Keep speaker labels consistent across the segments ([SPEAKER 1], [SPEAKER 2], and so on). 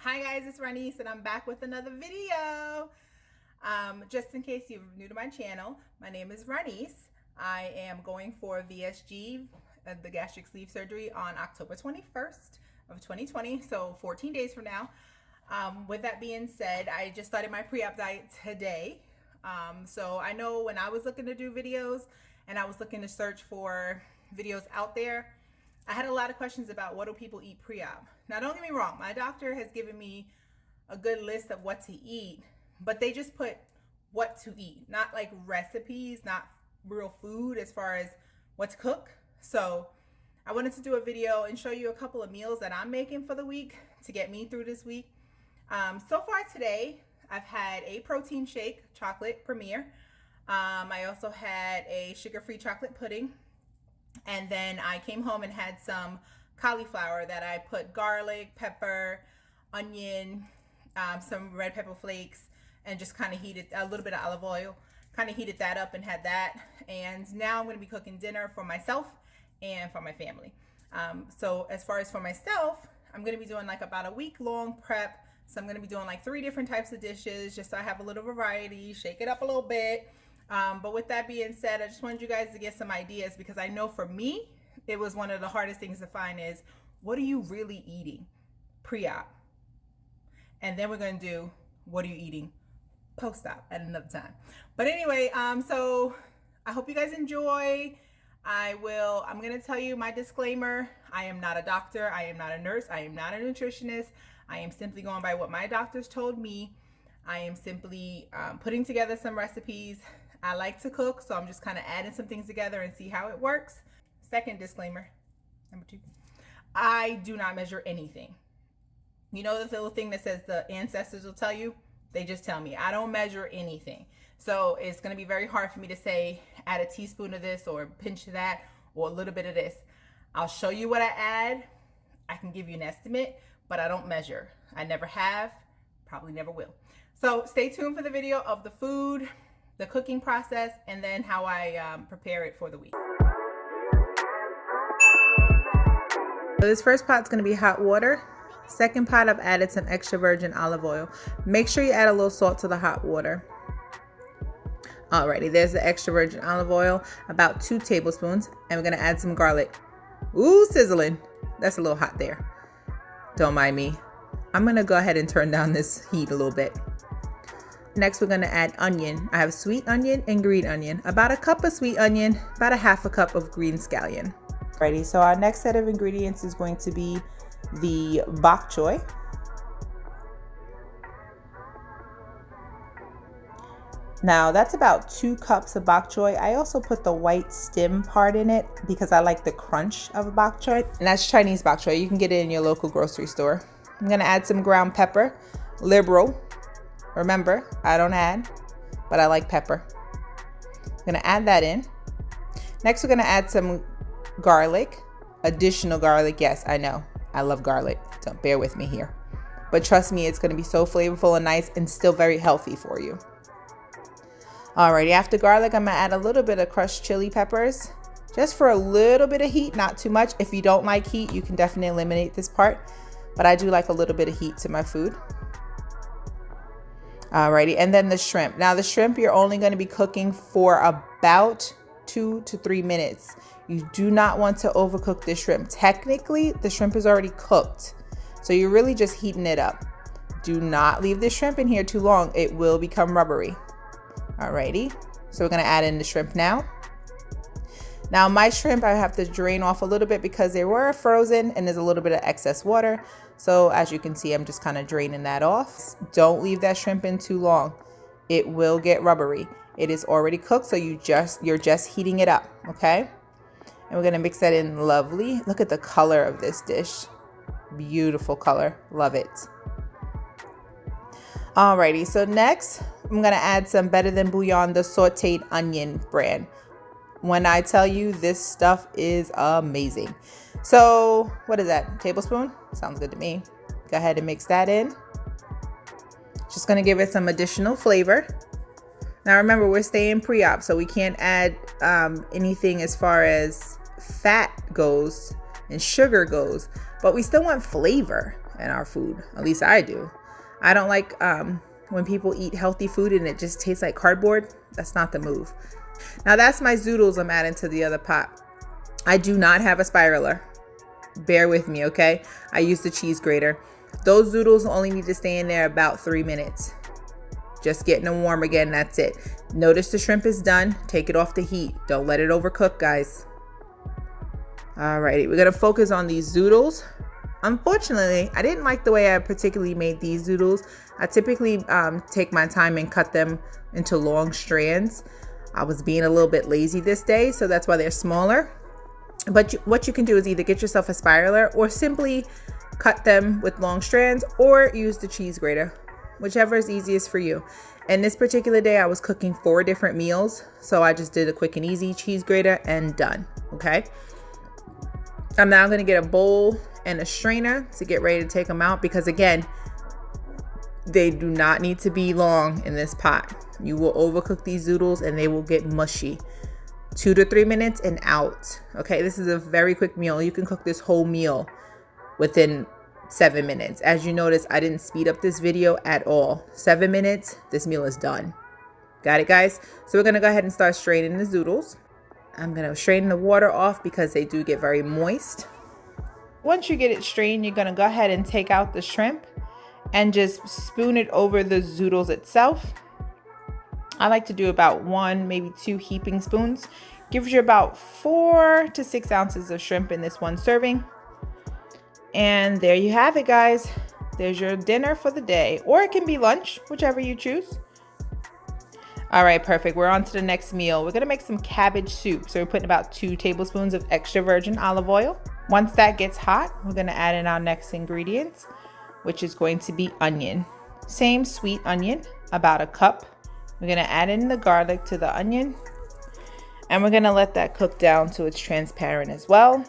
[SPEAKER 1] Hi guys, it's Ranice and I'm back with another video. Just in case you're new to my channel, my name is Ranice. I am going for VSG, the gastric sleeve surgery, on October 21st of 2020, so 14 days from now. With that being said, I just started my pre-op diet today. So I know when I was looking to do videos and I was looking to search for videos out there, I had a lot of questions about what do people eat pre-op. Now, don't get me wrong, my doctor has given me a good list of what to eat, but they just put what to eat, not like recipes, not real food as far as what to cook. So I wanted to do a video and show you a couple of meals that I'm making for the week to get me through this week. So far today, I've had a protein shake, chocolate premier. I also had a sugar-free chocolate pudding. And then I came home and had some cauliflower that I put garlic, pepper, onion, some red pepper flakes, and just kind of heated a little bit of olive oil, kind of heated that up and had that. And now I'm going to be cooking dinner for myself and for my family. So as far as for myself, I'm going to be doing like about a week-long prep. So I'm going to be doing like 3 different types of dishes just so I have a little variety, shake it up a little bit. But with that being said, I just wanted you guys to get some ideas, because I know for me, it was one of the hardest things to find is, what are you really eating pre-op? And then we're going to do, what are you eating post-op at another time. But anyway, so I hope you guys enjoy. I'm going to tell you my disclaimer. I am not a doctor. I am not a nurse. I am not a nutritionist. I am simply going by what my doctors told me. I am simply putting together some recipes. I like to cook, so I'm just kind of adding some things together and see how it works. Second disclaimer, number 2, I do not measure anything. You know the little thing that says the ancestors will tell you? They just tell me. I don't measure anything. So it's going to be very hard for me to say, add a teaspoon of this or a pinch of that or a little bit of this. I'll show you what I add. I can give you an estimate, but I don't measure. I never have, probably never will. So stay tuned for the video of the food, the cooking process, and then how I prepare it for the week. So this first pot is going to be hot water. Second pot, I've added some extra virgin olive oil. Make sure you add a little salt to the hot water. Alrighty, there's the extra virgin olive oil, about 2 tablespoons, and we're going to add some garlic. Ooh, sizzling. That's a little hot there. Don't mind me. I'm going to go ahead and turn down this heat a little bit. Next, we're going to add onion. I have sweet onion and green onion. About a cup of sweet onion, about a half a cup of green scallion. Alrighty, so our next set of ingredients is going to be the bok choy. Now that's about 2 cups of bok choy. I also put the white stem part in it because I like the crunch of bok choy. And that's Chinese bok choy. You can get it in your local grocery store. I'm going to add some ground pepper, liberal. Remember, I don't add, but I like pepper. I'm going to add that in. Next, we're going to add some garlic, additional garlic. Yes, I know. I love garlic. Don't bear with me here. But trust me, it's going to be so flavorful and nice and still very healthy for you. Alrighty, after garlic, I'm going to add a little bit of crushed chili peppers, just for a little bit of heat, not too much. If you don't like heat, you can definitely eliminate this part. But I do like a little bit of heat to my food. Alrighty, and then the shrimp. Now the shrimp, you're only going to be cooking for about 2 to 3 minutes. You do not want to overcook the shrimp. Technically, the shrimp is already cooked, so you're really just heating it up. Do not leave the shrimp in here too long. It will become rubbery. Alrighty, so we're going to add in the shrimp now. Now my shrimp, I have to drain off a little bit because they were frozen and there's a little bit of excess water. So as you can see, I'm just kind of draining that off. Don't leave that shrimp in too long. It will get rubbery. It is already cooked, so you're just heating it up, okay? And we're going to mix that in lovely. Look at the color of this dish. Beautiful color. Love it. Alrighty, so next I'm going to add some Better Than Bouillon, the sauteed onion brand. When I tell you, this stuff is amazing. So what is that? Tablespoon? Sounds good to me. Go ahead and mix that in. Just going to give it some additional flavor. Now remember, we're staying pre-op, so we can't add anything as far as fat goes and sugar goes, but we still want flavor. in our food. At least I do. I don't like when people eat healthy food and it just tastes like cardboard. That's not the move. Now that's my zoodles I'm adding to the other pot. I do not have a spiraler. Bear with me, okay? I use the cheese grater. Those zoodles only need to stay in there about 3 minutes. Just getting them warm again, that's it. Notice the shrimp is done. Take it off the heat. Don't let it overcook, guys. Alrighty, we're gonna focus on these zoodles. Unfortunately, I didn't like the way I particularly made these zoodles. I typically take my time and cut them into long strands. I was being a little bit lazy this day, so that's why they're smaller. But what you can do is either get yourself a spiraler or simply cut them with long strands or use the cheese grater, whichever is easiest for you. And this particular day, I was cooking 4 different meals, so I just did a quick and easy cheese grater and done, okay? I'm now gonna get a bowl and a strainer to get ready to take them out because again, they do not need to be long in this pot. You will overcook these zoodles and they will get mushy. 2 to 3 minutes and out. Okay, this is a very quick meal. You can cook this whole meal within 7 minutes. As you notice, I didn't speed up this video at all. 7 minutes, this meal is done. Got it, guys? So we're gonna go ahead and start straining the zoodles. I'm gonna strain the water off because they do get very moist. Once you get it strained, you're gonna go ahead and take out the shrimp and just spoon it over the zoodles itself. I like to do about 1, maybe 2 heaping spoons. Gives you about 4 to 6 ounces of shrimp in this one serving. And there you have it, guys. There's your dinner for the day, or it can be lunch, whichever you choose. All right, perfect. We're on to the next meal. We're gonna make some cabbage soup. So we're putting about 2 tablespoons of extra virgin olive oil. Once that gets hot, we're gonna add in our next ingredients, which is going to be onion. Same sweet onion, about 1 cup. We're gonna add in the garlic to the onion, and we're gonna let that cook down till it's transparent as well.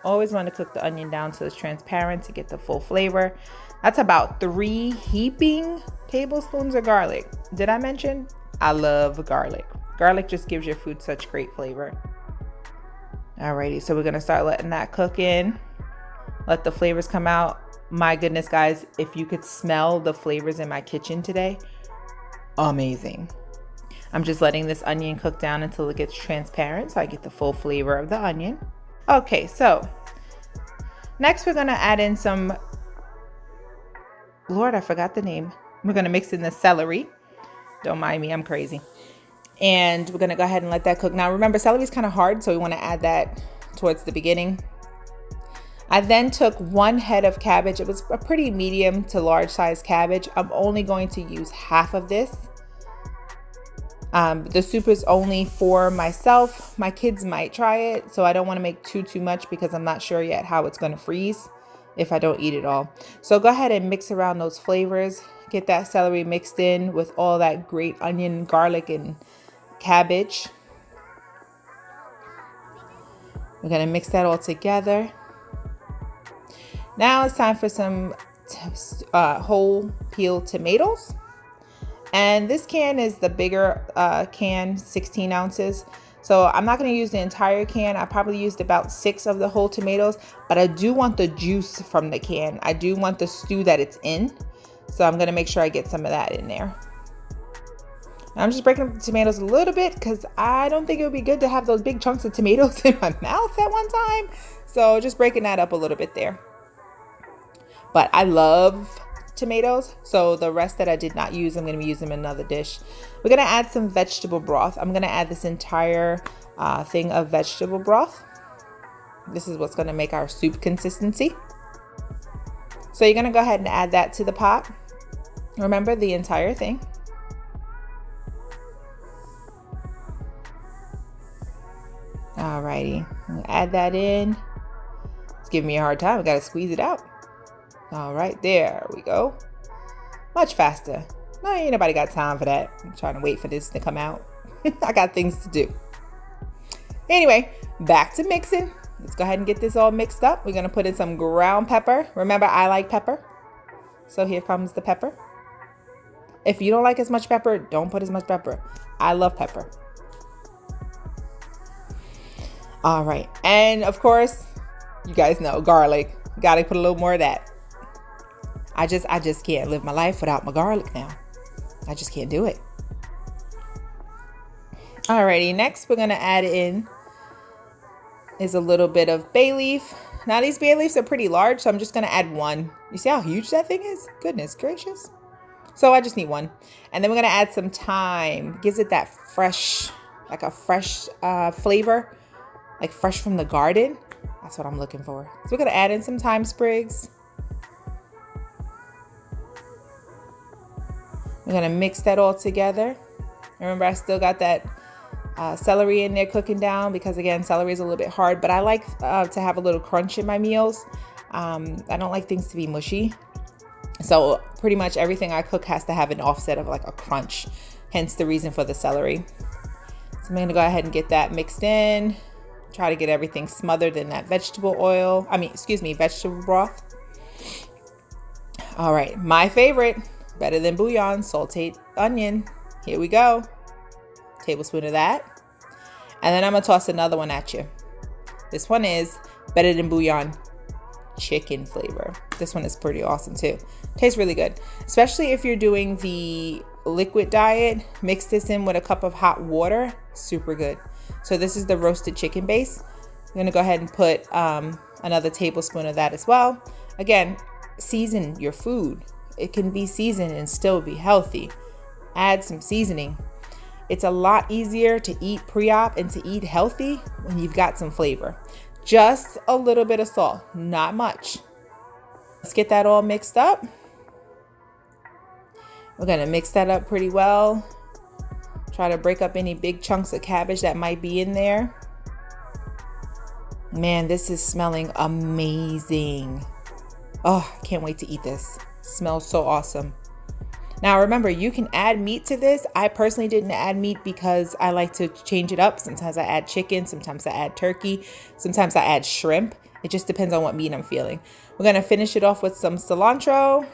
[SPEAKER 1] Always want to cook the onion down so it's transparent to get the full flavor. That's about 3 heaping tablespoons of garlic. Did I mention? I love garlic. Garlic just gives your food such great flavor. Alrighty, so we're gonna start letting that cook in. Let the flavors come out. My goodness, guys, if you could smell the flavors in my kitchen today, amazing. I'm just letting this onion cook down until it gets transparent so I get the full flavor of the onion. Okay, so next we're gonna add in some, Lord, I forgot the name. We're gonna mix in the celery. Don't mind me, I'm crazy. And we're gonna go ahead and let that cook. Now remember, celery is kind of hard, so we wanna add that towards the beginning. I then took 1 head of cabbage. It was a pretty medium to large size cabbage. I'm only going to use half of this. The soup is only for myself. My kids might try it, so I don't want to make too much because I'm not sure yet how it's going to freeze if I don't eat it all. So go ahead and mix around those flavors. Get that celery mixed in with all that great onion, garlic, and cabbage. We're going to mix that all together. Now it's time for some whole peeled tomatoes. And this can is the bigger can, 16 ounces. So I'm not going to use the entire can. I probably used about 6 of the whole tomatoes, but I do want the juice from the can. I do want the stew that it's in. So I'm going to make sure I get some of that in there. I'm just breaking up the tomatoes a little bit because I don't think it would be good to have those big chunks of tomatoes in my mouth at one time. So just breaking that up a little bit there. But I love tomatoes, so the rest that I did not use, I'm going to be using in another dish. We're going to add some vegetable broth. I'm going to add this entire thing of vegetable broth. This is what's going to make our soup consistency. So you're going to go ahead and add that to the pot. Remember, the entire thing. Alrighty, add that in. It's giving me a hard time. I got to squeeze it out. All right, there we go. Much faster. No, ain't nobody got time for that. I'm trying to wait for this to come out. I got things to do. Anyway, back to mixing. Let's go ahead and get this all mixed up. We're gonna put in some ground pepper. Remember, I like pepper. So here comes the pepper. If you don't like as much pepper, don't put as much pepper. I love pepper. All right, and of course, you guys know garlic. Gotta put a little more of that. I just can't live my life without my garlic now. I just can't do it. Alrighty, next we're gonna add in is a little bit of bay leaf. Now these bay leaves are pretty large, so I'm just gonna add one. You see how huge that thing is? Goodness gracious. So I just need one. And then we're gonna add some thyme. Gives it that fresh, like a fresh flavor, like fresh from the garden. That's what I'm looking for. So we're gonna add in some thyme sprigs. We're gonna mix that all together. Remember, I still got that celery in there cooking down because, again, celery is a little bit hard, but I like to have a little crunch in my meals. I don't like things to be mushy. So pretty much everything I cook has to have an offset of like a crunch, hence the reason for the celery. So I'm gonna go ahead and get that mixed in. Try to get everything smothered in that vegetable broth. All right, my favorite, better than bouillon, sauteed onion. Here we go. Tablespoon of that. And then I'm gonna toss another one at you. This one is better than bouillon, chicken flavor. This one is pretty awesome too. Tastes really good, especially if you're doing the liquid diet. Mix this in with a cup of hot water, super good. So this is the roasted chicken base. I'm gonna go ahead and put another tablespoon of that as well. Again, season your food. It can be seasoned and still be healthy. Add some seasoning. It's a lot easier to eat pre-op and to eat healthy when you've got some flavor. Just a little bit of salt, not much. Let's get that all mixed up. We're gonna mix that up pretty well. Try to break up any big chunks of cabbage that might be in there. Man, this is smelling amazing. Oh, I can't wait to eat this. Smells so awesome. Now remember, you can add meat to this. I personally didn't add meat because I like to change it up. Sometimes I add chicken, sometimes I add turkey, sometimes I add shrimp. It just depends on what meat I'm feeling. We're gonna finish it off with some cilantro.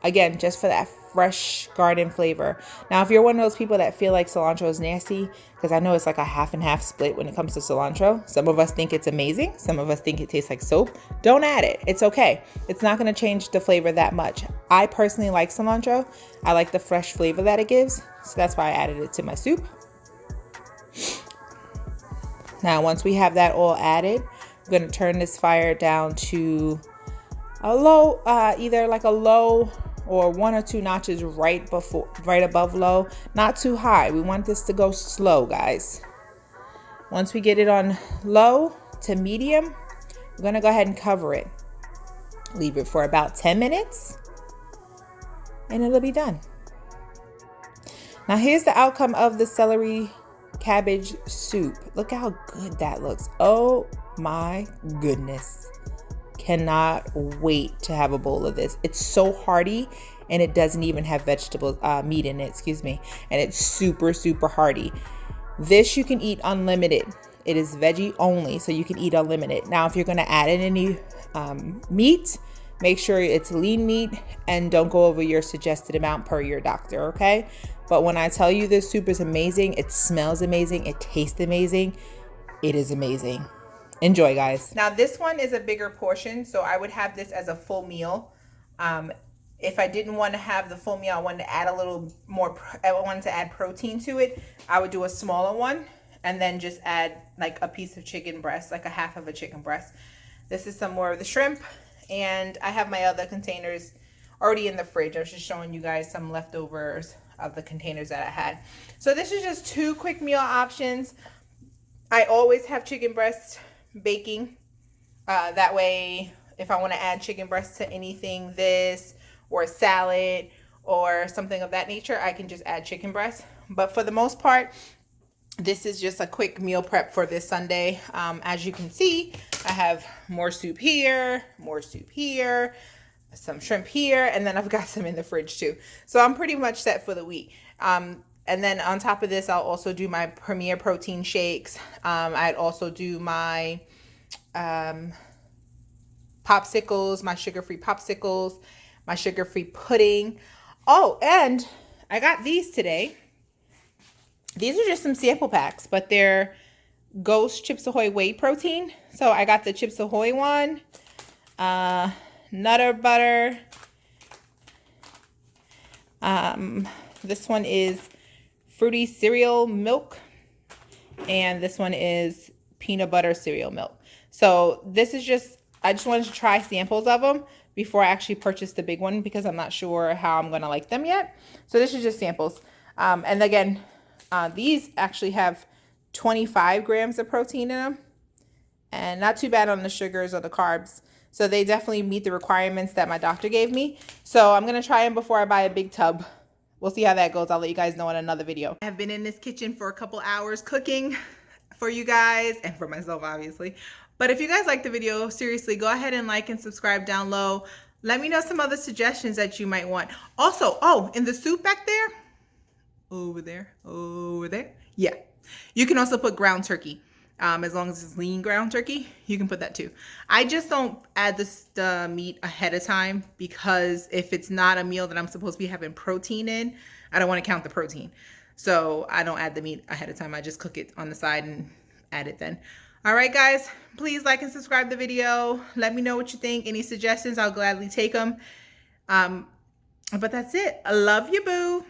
[SPEAKER 1] Again, just for that fresh garden flavor. Now, if you're one of those people that feel like cilantro is nasty, because I know it's like a half and half split when it comes to cilantro. Some of us think it's amazing. Some of us think it tastes like soap. Don't add it. It's okay. It's not going to change the flavor that much. I personally like cilantro. I like the fresh flavor that it gives. So that's why I added it to my soup. Now, once we have that all added, we're going to turn this fire down to a low, either like a low or 1 or 2 notches right above low. Not too high. We want this to go slow, guys. Once we get it on low to medium, we're gonna go ahead and cover it. Leave it for about 10 minutes and it'll be done. Now here's the outcome of the celery cabbage soup. Look how good that looks. Oh my goodness. Cannot wait to have a bowl of this. It's so hearty and it doesn't even have vegetable meat in it, and it's super hearty. This you can eat unlimited. It is veggie only, so you can eat unlimited. Now if you're going to add in any meat, make sure it's lean meat and don't go over your suggested amount per your doctor, okay? But when I tell you this soup is amazing, it smells amazing, it tastes amazing, it is amazing. Enjoy, guys. Now this one is a bigger portion, so I would have this as a full meal. If I didn't want to have the full meal, I wanted to add a little more, I wanted to add protein to it, I would do a smaller one and then just add like a piece of chicken breast, like a half of a chicken breast. This is some more of the shrimp, and I have my other containers already in the fridge. I was just showing you guys some leftovers of the containers that I had. So this is just 2 quick meal options. I always have chicken breast baking. That way, if I want to add chicken breast to anything, this or a salad or something of that nature, I can just add chicken breast. But for the most part, this is just a quick meal prep for this Sunday. As you can see, I have more soup here, some shrimp here, and then I've got some in the fridge too. So I'm pretty much set for the week. And then on top of this, I'll also do my Premier protein shakes. I'd also do my popsicles, my sugar-free popsicles, my sugar-free pudding. Oh, and I got these today. These are just some sample packs, but they're Ghost Chips Ahoy whey protein. So I got the Chips Ahoy one, Nutter Butter, This one is fruity cereal milk, and this one is peanut butter cereal milk. So this is just, I just wanted to try samples of them before I actually purchase the big one because I'm not sure how I'm going to like them yet. So this is just samples. And again, these actually have 25 grams of protein in them, and not too bad on the sugars or the carbs. So they definitely meet the requirements that my doctor gave me. So I'm going to try them before I buy a big tub. We'll see how that goes. I'll let you guys know in another video. I have been in this kitchen for a couple hours cooking for you guys and for myself, obviously. But if you guys like the video, seriously, go ahead and like and subscribe down low. Let me know some other suggestions that you might want. Also, oh, in the soup back there, over there, yeah. You can also put ground turkey. As long as it's lean ground turkey, you can put that too. I just don't add the meat ahead of time because if it's not a meal that I'm supposed to be having protein in, I don't want to count the protein. So I don't add the meat ahead of time. I just cook it on the side and add it then. All right, guys, please like and subscribe the video. Let me know what you think. Any suggestions, I'll gladly take them. But that's it. I love you, boo.